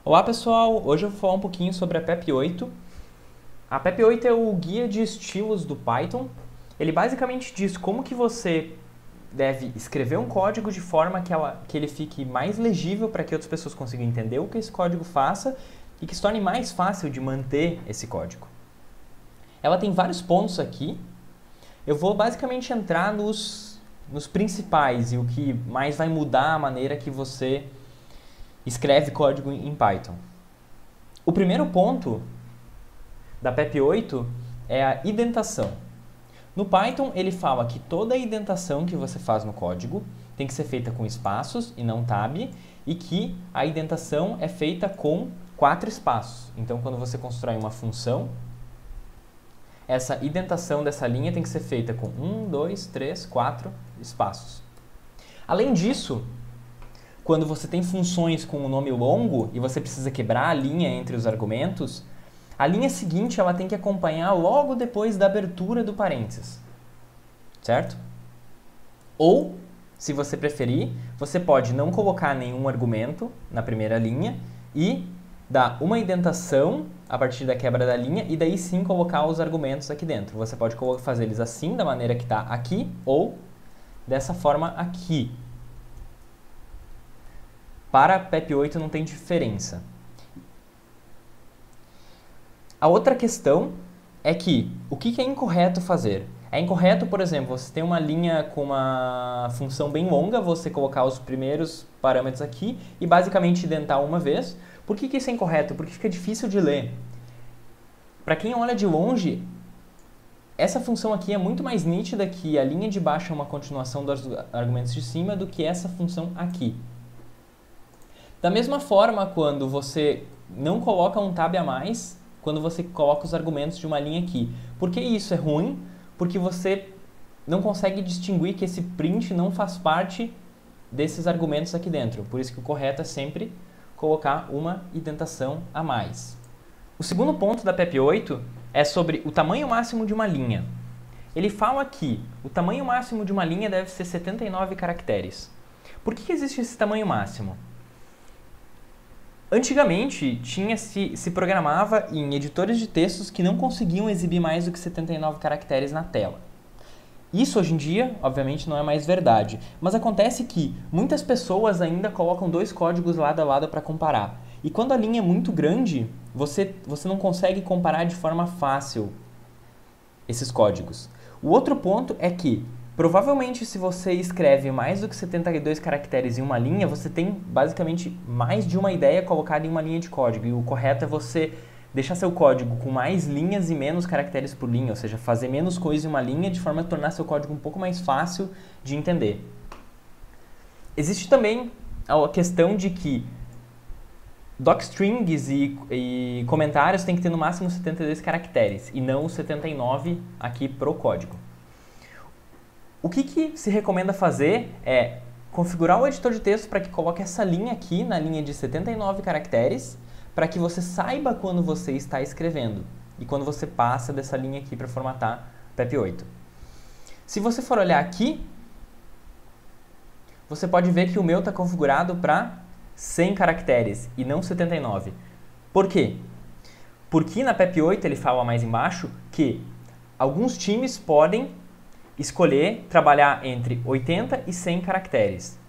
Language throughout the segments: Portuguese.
Olá pessoal, hoje eu vou falar um pouquinho sobre a PEP8. A PEP8 é o guia de estilos do Python. Ele basicamente diz como que você deve escrever um código de forma que ele fique mais legível para que outras pessoas consigam entender o que esse código faça e que se torne mais fácil de manter esse código. Ela tem vários pontos aqui. Eu vou basicamente entrar nos principais e o que mais vai mudar a maneira que você escreve código em Python. O primeiro ponto da PEP8 é a indentação. No Python, ele fala que toda a indentação que você faz no código tem que ser feita com espaços e não tab, e que a indentação é feita com 4 espaços. Então, quando você constrói uma função, essa indentação dessa linha tem que ser feita com 1, 2, 3, 4 espaços. Além disso, quando você tem funções com um nome longo e você precisa quebrar a linha entre os argumentos, a linha seguinte ela tem que acompanhar logo depois da abertura do parênteses, certo? Ou, se você preferir, você pode não colocar nenhum argumento na primeira linha e dar uma indentação a partir da quebra da linha e daí sim colocar os argumentos aqui dentro. Você pode fazer eles assim, da maneira que está aqui, ou dessa forma aqui. Para a PEP8 não tem diferença. A outra questão é que o que é incorreto fazer? É incorreto, por exemplo, você tem uma linha com uma função bem longa, você colocar os primeiros parâmetros aqui e basicamente indentar uma vez. Por que isso é incorreto? Porque fica difícil de ler. Para quem olha de longe, essa função aqui é muito mais nítida que a linha de baixo é uma continuação dos argumentos de cima do que essa função aqui. Da mesma forma, quando você não coloca um tab a mais, quando você coloca os argumentos de uma linha aqui. Por que isso é ruim? Porque você não consegue distinguir que esse print não faz parte desses argumentos aqui dentro. Por isso que o correto é sempre colocar uma indentação a mais. O segundo ponto da PEP8 é sobre o tamanho máximo de uma linha. Ele fala que o tamanho máximo de uma linha deve ser 79 caracteres. Por que existe esse tamanho máximo? Antigamente, se programava em editores de textos que não conseguiam exibir mais do que 79 caracteres na tela. Isso, hoje em dia, obviamente, não é mais verdade. Mas acontece que muitas pessoas ainda colocam dois códigos lado a lado para comparar. E quando a linha é muito grande, você não consegue comparar de forma fácil esses códigos. O outro ponto é que, provavelmente, se você escreve mais do que 72 caracteres em uma linha, você tem basicamente mais de uma ideia colocada em uma linha de código. E o correto é você deixar seu código com mais linhas e menos caracteres por linha, ou seja, fazer menos coisa em uma linha de forma a tornar seu código um pouco mais fácil de entender. Existe também a questão de que docstrings e comentários têm que ter no máximo 72 caracteres e não os 79 aqui pro código. O que se recomenda fazer é configurar o editor de texto para que coloque essa linha aqui na linha de 79 caracteres, para que você saiba quando você está escrevendo e quando você passa dessa linha aqui para formatar PEP8. Se você for olhar aqui, você pode ver que o meu está configurado para 100 caracteres e não 79. Por quê? Porque na PEP8 ele fala mais embaixo que alguns times podem escolher trabalhar entre 80 e 100 caracteres.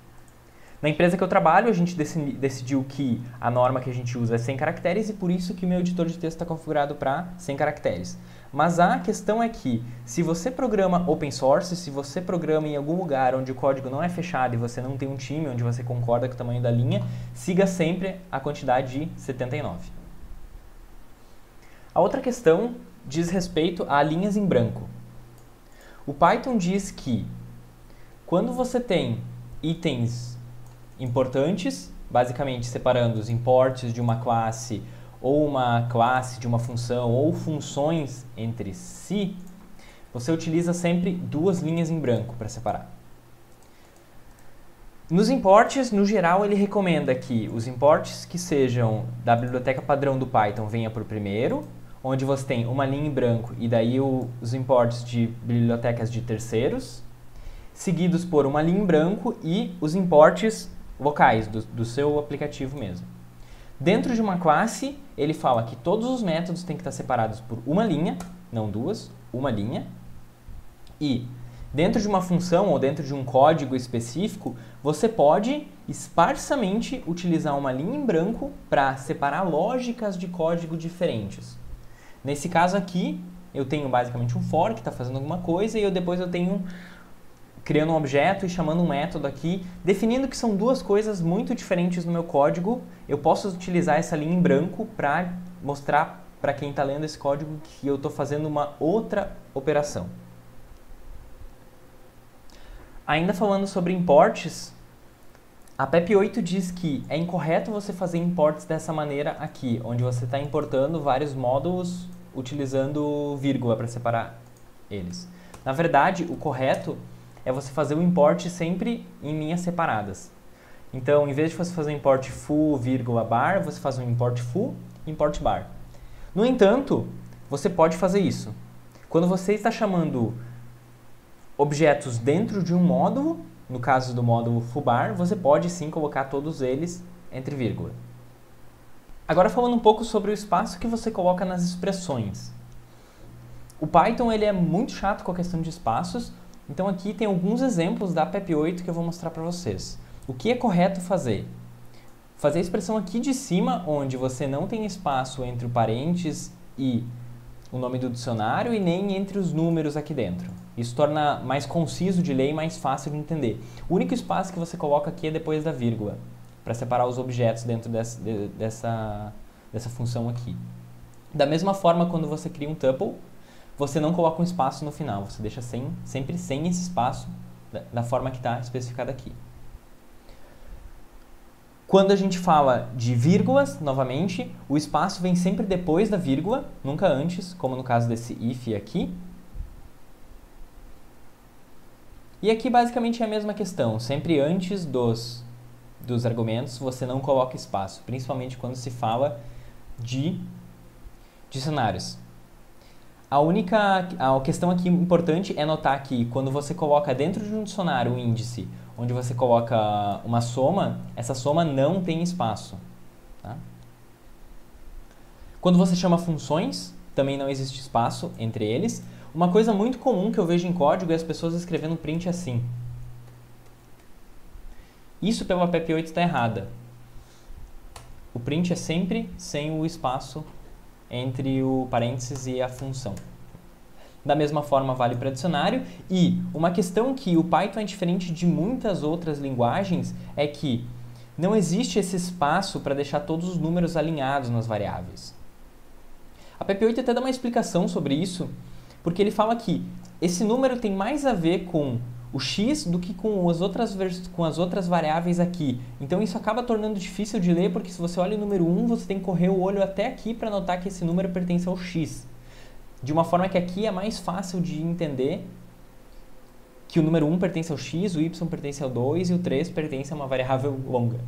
Na empresa que eu trabalho, a gente decidiu que a norma que a gente usa é 100 caracteres e por isso que o meu editor de texto está configurado para 100 caracteres. Mas a questão é que, se você programa open source, se você programa em algum lugar onde o código não é fechado e você não tem um time onde você concorda com o tamanho da linha, siga sempre a quantidade de 79. A outra questão diz respeito a linhas em branco. O Python diz que quando você tem itens importantes, basicamente separando os imports de uma classe ou uma classe de uma função ou funções entre si, você utiliza sempre duas linhas em branco para separar. Nos imports, no geral, ele recomenda que os imports que sejam da biblioteca padrão do Python venha por primeiro, onde você tem uma linha em branco e daí os imports de bibliotecas de terceiros, seguidos por uma linha em branco e os imports locais do seu aplicativo mesmo. Dentro de uma classe, ele fala que todos os métodos têm que estar separados por uma linha, não duas, uma linha. E dentro de uma função ou dentro de um código específico, você pode esparsamente utilizar uma linha em branco para separar lógicas de código diferentes. Nesse caso aqui, eu tenho basicamente um for que está fazendo alguma coisa e depois eu tenho criando um objeto e chamando um método aqui, definindo que são duas coisas muito diferentes no meu código. Eu posso utilizar essa linha em branco para mostrar para quem está lendo esse código que eu estou fazendo uma outra operação. Ainda falando sobre imports, a PEP 8 diz que é incorreto você fazer imports dessa maneira aqui, onde você está importando vários módulos utilizando vírgula para separar eles. Na verdade, o correto é você fazer o import sempre em linhas separadas. Então, em vez de você fazer um import foo, vírgula, bar, você faz um import foo, import bar. No entanto, você pode fazer isso. Quando você está chamando objetos dentro de um módulo, no caso do módulo foobar, você pode sim colocar todos eles entre vírgula. Agora falando um pouco sobre o espaço que você coloca nas expressões. O Python ele é muito chato com a questão de espaços, então aqui tem alguns exemplos da PEP 8 que eu vou mostrar para vocês. O que é correto fazer? Fazer a expressão aqui de cima, onde você não tem espaço entre o parênteses e o nome do dicionário e nem entre os números aqui dentro. Isso torna mais conciso de ler e mais fácil de entender. O único espaço que você coloca aqui é depois da vírgula, para separar os objetos dentro dessa função aqui. Da mesma forma, quando você cria um tuple, você não coloca um espaço no final, você deixa sempre sem esse espaço, da forma que está especificado aqui. Quando a gente fala de vírgulas, novamente, o espaço vem sempre depois da vírgula, nunca antes, como no caso desse if aqui. E aqui basicamente é a mesma questão, sempre antes dos argumentos você não coloca espaço, principalmente quando se fala de dicionários. A questão aqui importante é notar que quando você coloca dentro de um dicionário um índice, onde você coloca uma soma, essa soma não tem espaço. Tá? Quando você chama funções, também não existe espaço entre eles. Uma coisa muito comum que eu vejo em código é as pessoas escrevendo print assim. Isso pela PEP 8 está errada. O print é sempre sem o espaço entre o parênteses e a função. Da mesma forma vale para dicionário. E uma questão que o Python é diferente de muitas outras linguagens é que não existe esse espaço para deixar todos os números alinhados nas variáveis. A PEP 8 até dá uma explicação sobre isso, porque ele fala que esse número tem mais a ver com o x do que com as outras variáveis aqui. Então isso acaba tornando difícil de ler, porque se você olha o número 1, você tem que correr o olho até aqui para notar que esse número pertence ao x. De uma forma que aqui é mais fácil de entender que o número 1 pertence ao x, o y pertence ao 2 e o 3 pertence a uma variável longa.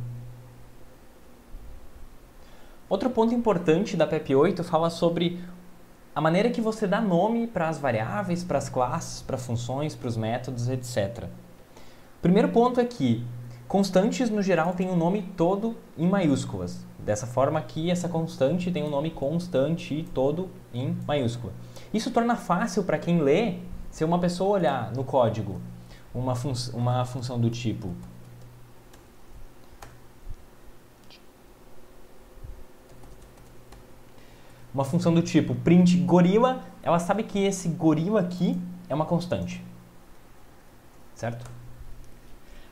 Outro ponto importante da PEP 8 fala sobre a maneira que você dá nome para as variáveis, para as classes, para funções, para os métodos, etc. O primeiro ponto é que constantes, no geral, têm o nome todo em maiúsculas. Dessa forma aqui, essa constante tem o nome constante todo em maiúscula. Isso torna fácil para quem lê, se uma pessoa olhar no código uma função do tipo print gorila, ela sabe que esse gorila aqui é uma constante, certo?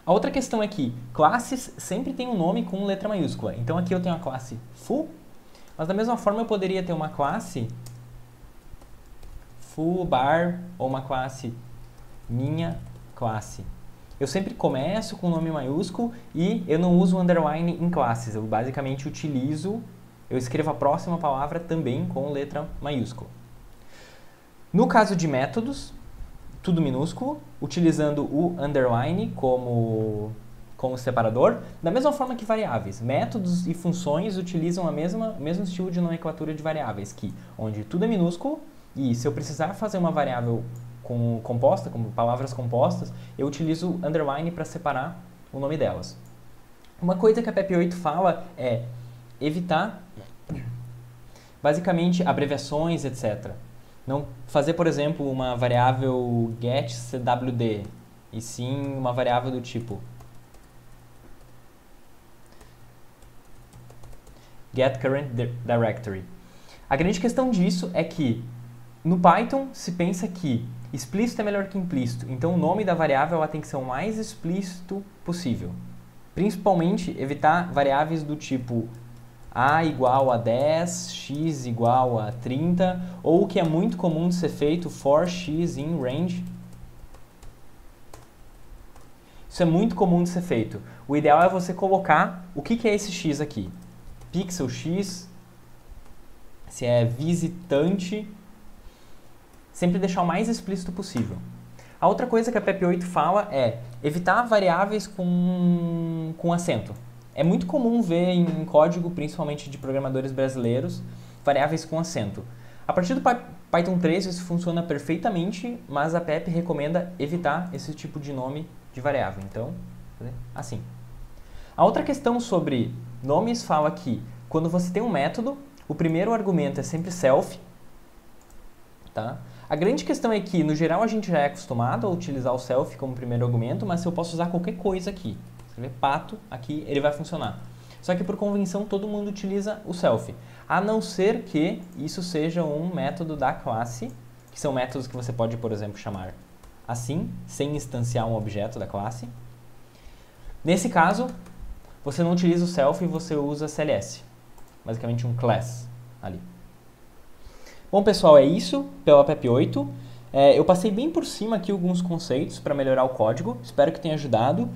A outra questão é que classes sempre têm um nome com letra maiúscula. Então aqui eu tenho a classe foo, mas da mesma forma eu poderia ter uma classe foobar ou uma classe minha classe. Eu sempre começo com o nome maiúsculo e eu não uso underline em classes. Eu basicamente eu escrevo a próxima palavra também com letra maiúscula. No caso de métodos, tudo minúsculo, utilizando o underline como separador, da mesma forma que variáveis. Métodos e funções utilizam o mesmo estilo de nomenclatura de variáveis, onde tudo é minúsculo e se eu precisar fazer uma variável composta, como palavras compostas, eu utilizo underline para separar o nome delas. Uma coisa que a PEP 8 fala é evitar, basicamente, abreviações, etc. Não fazer, por exemplo, uma variável getCwd, e sim uma variável do tipo getCurrentDirectory. A grande questão disso é que no Python se pensa que explícito é melhor que implícito, então o nome da variável ela tem que ser o mais explícito possível. Principalmente evitar variáveis do tipo a igual a 10, x igual a 30, ou o que é muito comum de ser feito, for x in range. Isso é muito comum de ser feito. O ideal é você colocar o que é esse x aqui. Pixel x, se é visitante, sempre deixar o mais explícito possível. A outra coisa que a PEP8 fala é evitar variáveis com acento. É muito comum ver em código, principalmente de programadores brasileiros, variáveis com acento. A partir do Python 3 isso funciona perfeitamente, mas a PEP recomenda evitar esse tipo de nome de variável. Então, assim. A outra questão sobre nomes fala que quando você tem um método, o primeiro argumento é sempre self. Tá? A grande questão é que, no geral, a gente já é acostumado a utilizar o self como primeiro argumento, mas se eu posso usar qualquer coisa aqui, escrever pato aqui, ele vai funcionar. Só que, por convenção, todo mundo utiliza o self, a não ser que isso seja um método da classe, que são métodos que você pode, por exemplo, chamar assim, sem instanciar um objeto da classe. Nesse caso, você não utiliza o self e você usa CLS, basicamente um class ali. Bom, pessoal, é isso pela PEP8. Eu passei bem por cima aqui alguns conceitos para melhorar o código. Espero que tenha ajudado.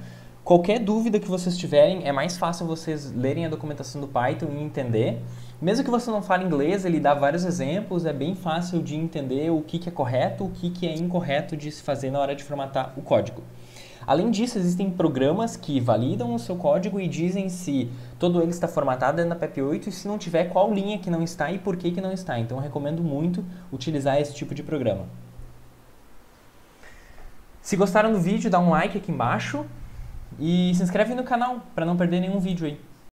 Qualquer dúvida que vocês tiverem, é mais fácil vocês lerem a documentação do Python e entender. Mesmo que você não fale inglês, ele dá vários exemplos, é bem fácil de entender o que é correto, o que é incorreto de se fazer na hora de formatar o código. Além disso, existem programas que validam o seu código e dizem se todo ele está formatado dentro da PEP8 e se não tiver, qual linha que não está e por que não está. Então, eu recomendo muito utilizar esse tipo de programa. Se gostaram do vídeo, dá um like aqui embaixo e se inscreve no canal para não perder nenhum vídeo aí.